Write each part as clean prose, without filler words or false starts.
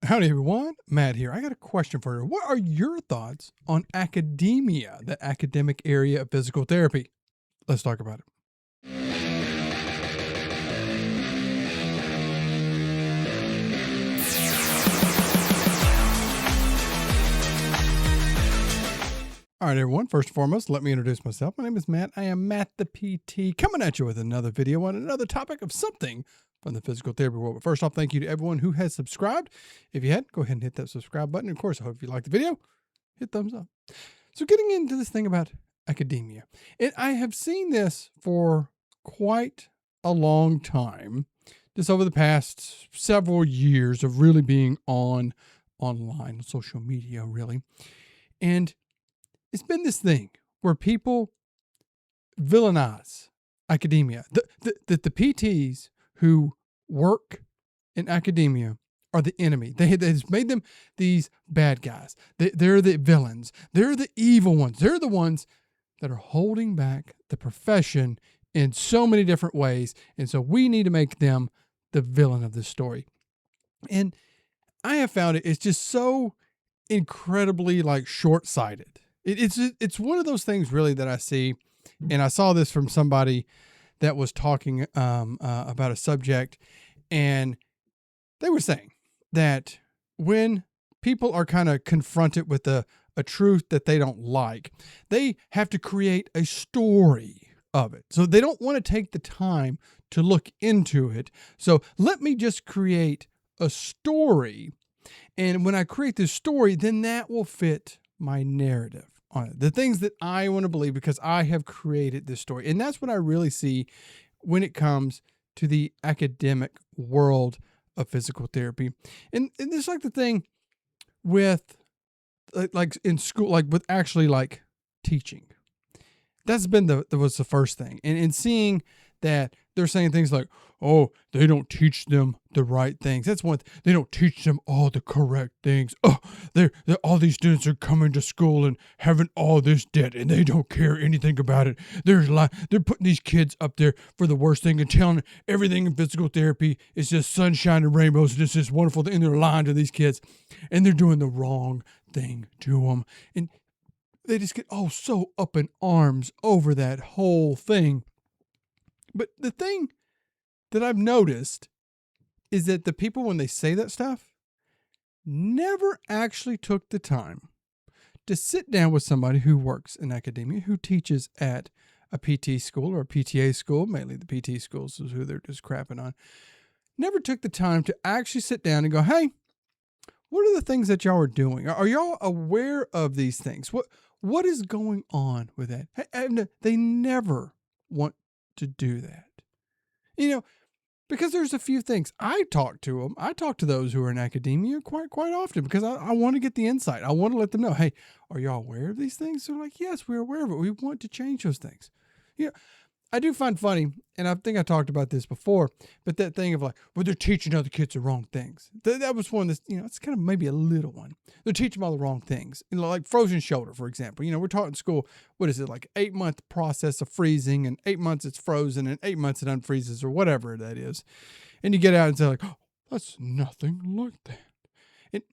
Howdy, everyone. Matt here. I got a question for you. What are your thoughts on academia, the academic area of physical therapy? Let's talk about it. All right, everyone. First and foremost, let me introduce myself. My name is Matt. I am Matt the PT, coming at you with another video on another topic of something from the physical therapy world. But first off, thank you to everyone who has subscribed. If you hadn't, go ahead and hit that subscribe button. Of course, I hope you liked the video. Hit thumbs up. So getting into this thing about academia, I have seen this for quite a long time, just over the past several years of really being online, social media, really. And it's been this thing where people villainize academia. The PTs who work in academia are the enemy. They just made them these bad guys. They're the villains. They're the evil ones. They're the ones that are holding back the profession in so many different ways. And so we need to make them the villain of this story. And I have found it's just so incredibly short-sighted. It's one of those things really that I see, and I saw this from somebody that was talking about a subject, and they were saying that when people are kind of confronted with a truth that they don't like, they have to create a story of it. So they don't want to take the time to look into it. So let me just create a story. And when I create this story, then that will fit my narrative on it. The things that I want to believe because I have created this story. And that's what I really see when it comes to the academic world of physical therapy. And it's like the thing with like in school, with actually teaching. That's been was the first thing. And seeing that they're saying things like, oh, they don't teach them the right things. That's one. They don't teach them all the correct things. Oh, they're all these students are coming to school and having all this debt, and they don't care anything about it. They're putting these kids up there for the worst thing and telling everything in physical therapy is just sunshine and rainbows. It's just this wonderful thing. And they're lying to these kids, and they're doing the wrong thing to them. And they just get so up in arms over that whole thing. But the thing that I've noticed is that the people, when they say that stuff, never actually took the time to sit down with somebody who works in academia, who teaches at a PT school or a PTA school, mainly the PT schools is who they're just crapping on, never took the time to actually sit down and go, hey, what are the things that y'all are doing? Are y'all aware of these things? What is going on with that? And they never want to do that. Because there's a few things. I talk to those who are in academia quite often because I want to get the insight. I want to let them know, hey, are y'all aware of these things? They're like, yes, we're aware of it. We want to change those things. I do find funny, and I think I talked about this before, but that thing of they're teaching other kids the wrong things. That was one that's, it's kind of maybe a little one. They're teaching them all the wrong things. Like frozen shoulder, for example. We're taught in school, what is it, 8-month process of freezing, and 8 months it's frozen, and 8 months it unfreezes, or whatever that is. And you get out and say oh, that's nothing like that. And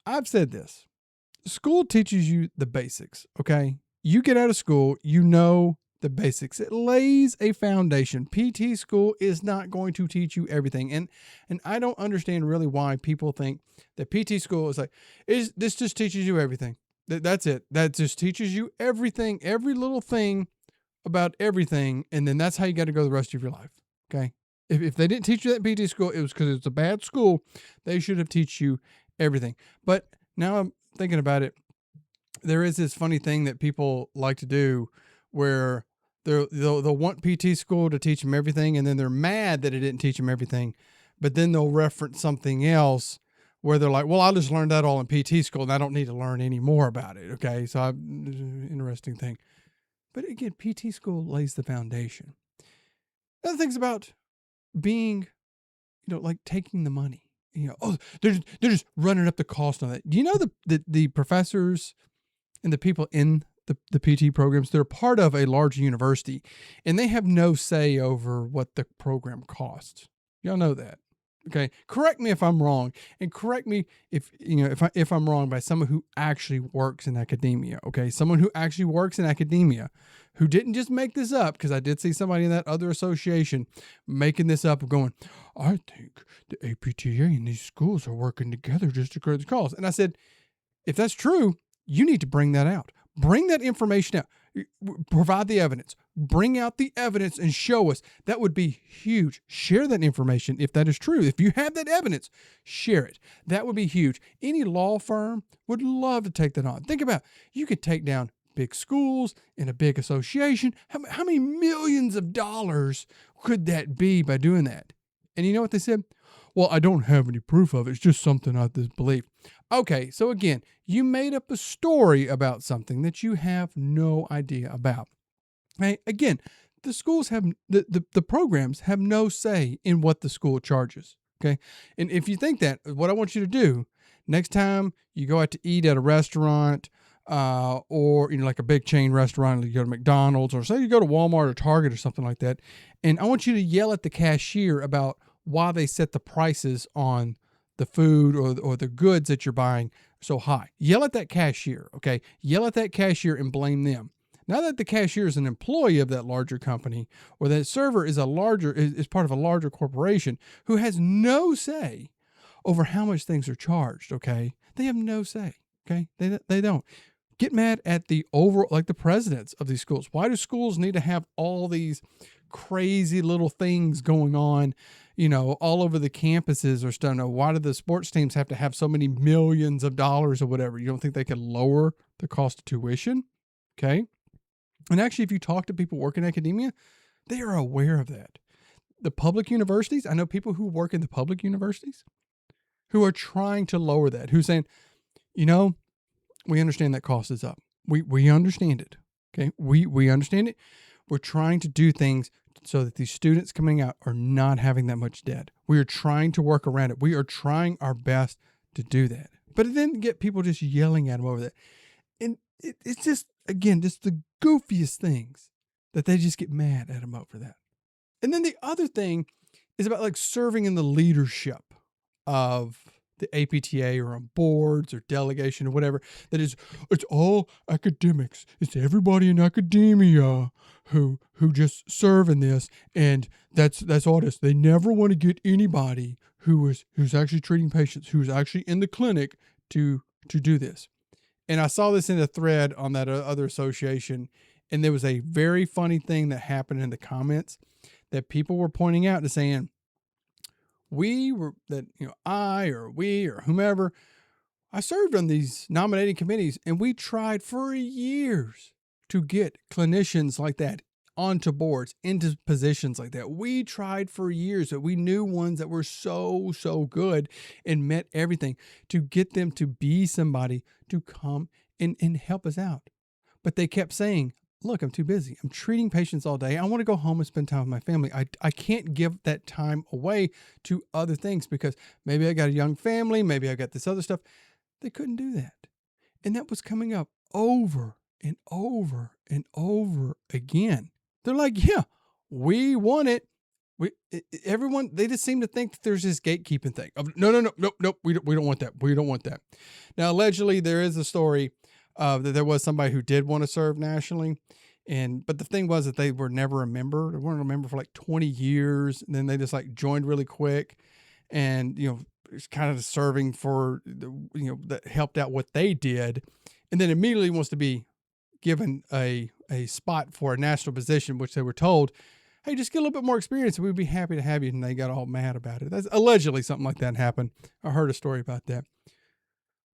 I've said this. School teaches you the basics, okay? You get out of school, the basics. It lays a foundation. PT school is not going to teach you everything. And I don't understand really why people think that PT school is this just teaches you everything. That's it. That just teaches you everything, every little thing about everything. And then that's how you got to go the rest of your life. Okay. If they didn't teach you that PT school, it was because it's a bad school. They should have teach you everything. But now I'm thinking about it. There is this funny thing that people like to do where they'll want PT school to teach them everything, and then they're mad that it didn't teach them everything, but then they'll reference something else where they're like, well, I just learned that all in PT school, and I don't need to learn any more about it, okay? So interesting thing. But again, PT school lays the foundation. Other things about being, taking the money. They're just running up the cost on that. Do you know the professors and the people in the PT programs, they're part of a large university, and they have no say over what the program costs. Y'all know that. Okay, correct me if I'm wrong, and correct me if I'm wrong by someone who actually works in academia. Okay, someone who actually works in academia, who didn't just make this up, because I did see somebody in that other association making this up, going, "I think the APTA and these schools are working together just to create the cause." And I said, if that's true, you need to bring that out. Bring that information out. Provide the evidence. Bring out the evidence and show us. That would be huge. Share that information if that is true. If you have that evidence, share it. That would be huge. Any law firm would love to take that on. Think about, you could take down big schools in a big association. How many millions of dollars could that be by doing that? And you know what they said? Well, I don't have any proof of it. It's just something I just believe. Okay, so again, you made up a story about something that you have no idea about. Okay, again, the schools have the programs have no say in what the school charges. Okay, and if you think that, what I want you to do next time you go out to eat at a restaurant, or like a big chain restaurant, you go to McDonald's, or say you go to Walmart or Target or something like that, and I want you to yell at the cashier about why they set the prices on the food or the goods that you're buying so high. Yell at that cashier, okay? Yell at that cashier and blame them. Now that the cashier is an employee of that larger company, or that server is part of a larger corporation who has no say over how much things are charged, okay? They have no say, okay? They don't. Get mad at the overall, like the presidents of these schools. Why do schools need to have all these crazy little things going on, all over the campuses or stuff? Why do the sports teams have to have so many millions of dollars or whatever? You don't think they could lower the cost of tuition? Okay. And actually, if you talk to people working in academia, they are aware of that. The public universities, I know people who work in the public universities who are trying to lower that, who's saying, we understand that cost is up. We understand it. Okay. We understand it. We're trying to do things so that these students coming out are not having that much debt. We are trying to work around it. We are trying our best to do that. But it didn't get people just yelling at them over that. And it's just, again, just the goofiest things that they just get mad at them over that. And then the other thing is about like serving in the leadership of the APTA or on boards or delegation or whatever. That is, it's all academics. It's everybody in academia who just serve in this, and that's all it is. They never want to get anybody who's actually treating patients, who's actually in the clinic to do this. And I saw this in a thread on that other association, and there was a very funny thing that happened in the comments that people were pointing out and saying, I or we or whomever, I served on these nominating committees, and we tried for years to get clinicians like that onto boards, into positions like that. We tried for years, that we knew ones that were so good and met everything, to get them to be somebody to come and help us out. But they kept saying, look, I'm too busy. I'm treating patients all day. I want to go home and spend time with my family. I can't give that time away to other things because maybe I got a young family. Maybe I got this other stuff. They couldn't do that. And that was coming up over and over and over again. They're like, yeah, we want it. Everyone, they just seem to think that there's this gatekeeping thing of no, we don't want that. We don't want that. Now, allegedly, there is a story that there was somebody who did want to serve nationally. But the thing was that they were never a member. They weren't a member for like 20 years. And then they just like joined really quick. And, it's kind of serving for, that helped out what they did. And then immediately wants to be given a spot for a national position, which they were told, hey, just get a little bit more experience and we'd be happy to have you. And they got all mad about it. That's allegedly something like that happened. I heard a story about that.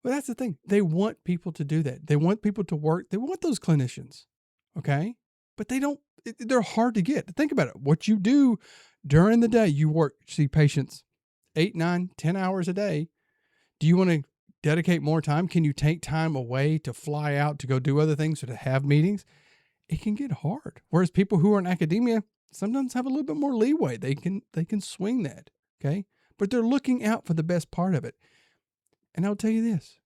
But that's the thing. They want people to do that. They want people to work. They want those clinicians. Okay. But they're hard to get. Think about it. What you do during the day, you see patients 8, 9, 10 hours a day. Do you want to dedicate more time? Can you take time away to fly out to go do other things or to have meetings? It can get hard. Whereas people who are in academia sometimes have a little bit more leeway. They can swing that. Okay. But they're looking out for the best part of it. And I'll tell you this,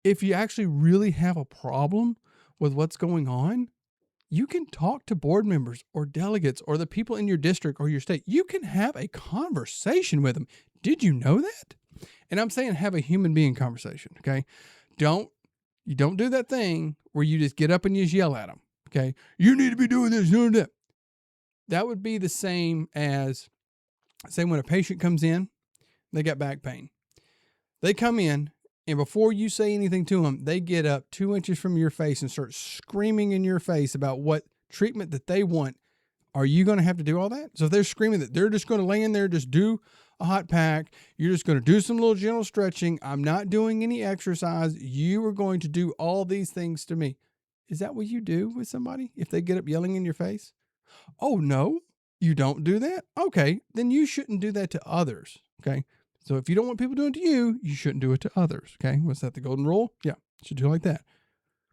if you actually really have a problem with what's going on, you can talk to board members or delegates or the people in your district or your state. You can have a conversation with them. Did you know that? And I'm saying have a human being conversation, okay? You don't do that thing where you just get up and you just yell at them, okay? You need to be doing this, doing that. That would be the same as, say, when a patient comes in, they got back pain. They come in, and before you say anything to them, they get up 2 inches from your face and start screaming in your face about what treatment that they want. Are you going to have to do all that? So if they're screaming that they're just going to lay in there, just do a hot pack, you're just going to do some little gentle stretching, I'm not doing any exercise, you are going to do all these things to me. Is that what you do with somebody if they get up yelling in your face? Oh, no, you don't do that? Okay, then you shouldn't do that to others, okay? So if you don't want people doing it to you, you shouldn't do it to others, okay? Was that the golden rule? Yeah, you should do it like that.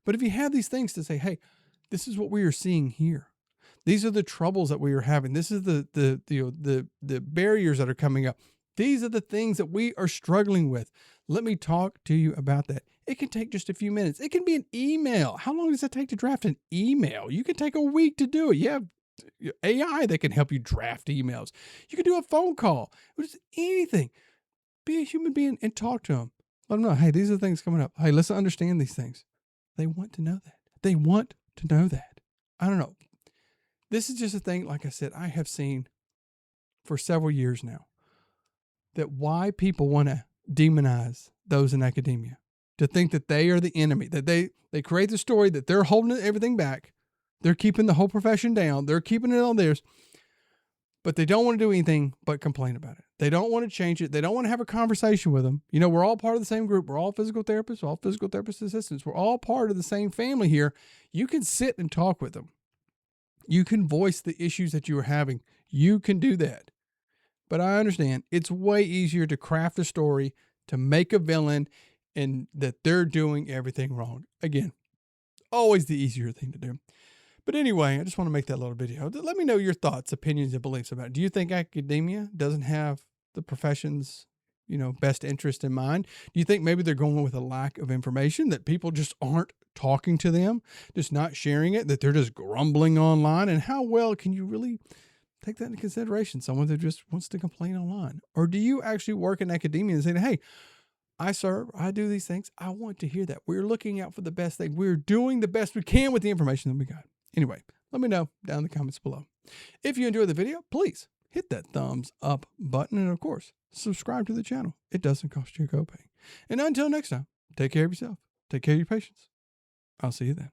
But if you have these things to say, hey, this is what we are seeing here. These are the troubles that we are having. This is the barriers that are coming up. These are the things that we are struggling with. Let me talk to you about that. It can take just a few minutes. It can be an email. How long does it take to draft an email? You can take a week to do it. You have AI that can help you draft emails. You can do a phone call. Just anything. Be a human being and talk to them. Let them know, hey, these are the things coming up. Hey, let's understand these things. They want to know that. They want to know that. I don't know. This is just a thing, like I said, I have seen for several years now, that why people want to demonize those in academia, to think that they are the enemy, that they create the story that they're holding everything back. They're keeping the whole profession down. They're keeping it on theirs, but they don't want to do anything but complain about it. They don't want to change it. They don't want to have a conversation with them. You know, we're all part of the same group. We're all physical therapists, all physical therapist assistants. We're all part of the same family here. You can sit and talk with them. You can voice the issues that you are having. You can do that. But I understand it's way easier to craft a story, to make a villain, and that they're doing everything wrong. Again, always the easier thing to do. But anyway, I just want to make that little video. Let me know your thoughts, opinions, and beliefs about it. Do you think academia doesn't have the profession's, best interest in mind? Do you think maybe they're going with a lack of information, that people just aren't talking to them, just not sharing it, that they're just grumbling online? And how well can you really take that into consideration? Someone that just wants to complain online? Or do you actually work in academia and say, hey, I serve, I do these things. I want to hear that. We're looking out for the best thing. We're doing the best we can with the information that we got. Anyway, let me know down in the comments below. If you enjoyed the video, please hit that thumbs up button. And of course, subscribe to the channel. It doesn't cost you a copay. And until next time, take care of yourself. Take care of your patients. I'll see you then.